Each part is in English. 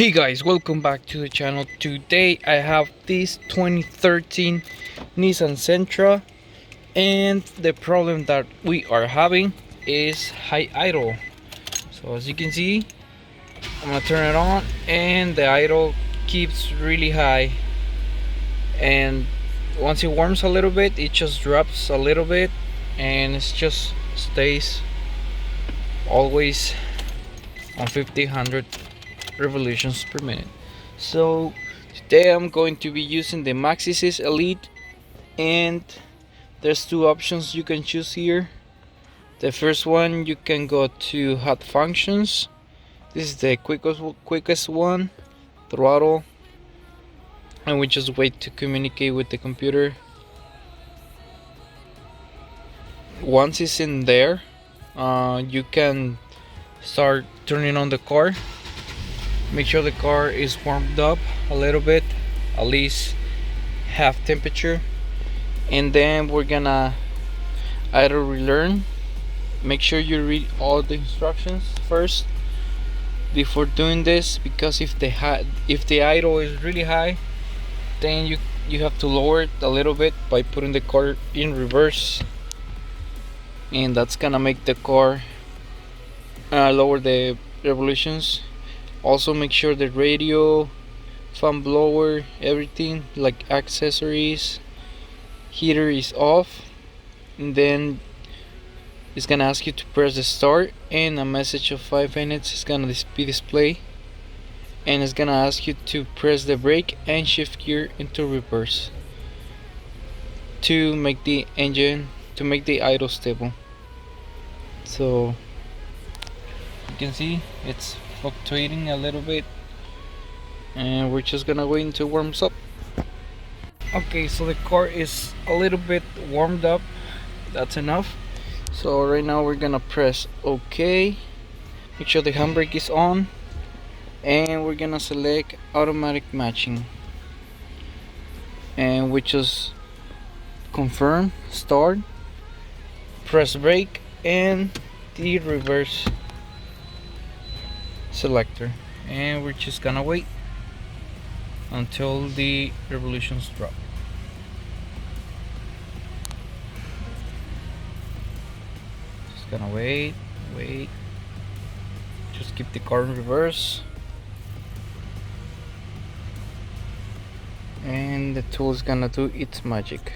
Hey guys, welcome back to the channel. Today I have this 2013 Nissan Sentra, and the problem that we are having is high idle. So as you can see, I'm gonna turn it on and the idle keeps really high, and once it warms a little bit it just drops a little bit and it just stays always on 100 revolutions per minute. So today I'm going to be using the Maxisys Elite, and there's two options you can choose here. The first one, you can go to hot functions. This is the quickest one, throttle, and we just wait to communicate with the computer. Once it's in there, you can start turning on the car. Make sure the car is warmed up a little bit, at least half temperature, and then we're gonna idle relearn. Make sure you read all the instructions first before doing this, because if the idle is really high, then you have to lower it a little bit by putting the car in reverse, and that's gonna make the car lower the revolutions. Also make sure the radio, fan blower, everything like accessories, heater is off, and then it's gonna ask you to press the start, and a message of 5 minutes is gonna be displayed, and it's gonna ask you to press the brake and shift gear into reverse to make the idle stable. So you can see it's fluctuating a little bit, and we're just gonna wait until it warms up. Okay, so the car is a little bit warmed up. That's enough. So right now we're gonna press OK. Make sure the handbrake is on, and we're gonna select automatic matching, and we just confirm, start, press brake and the reverse selector, and we're just gonna wait until the revolutions drop. Just gonna wait, just keep the car in reverse, and the tool is gonna do its magic.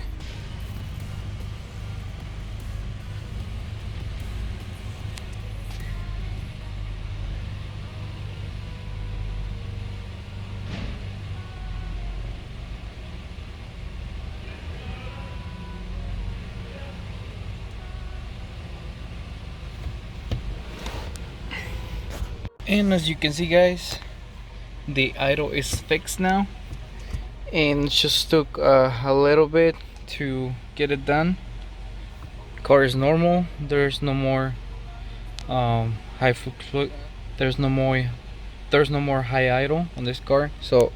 And as you can see guys, the idle is fixed now, and it just took a little bit to get it done. Car is normal. There's no more there's no more high idle on this car. So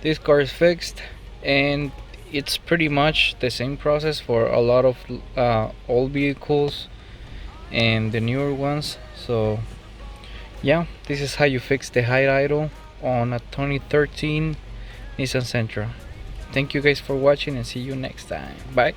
this car is fixed, and it's pretty much the same process for a lot of old vehicles and the newer ones. So yeah, this is how you fix the high idle on a 2013 Nissan Sentra. Thank you guys for watching, and see you next time. Bye.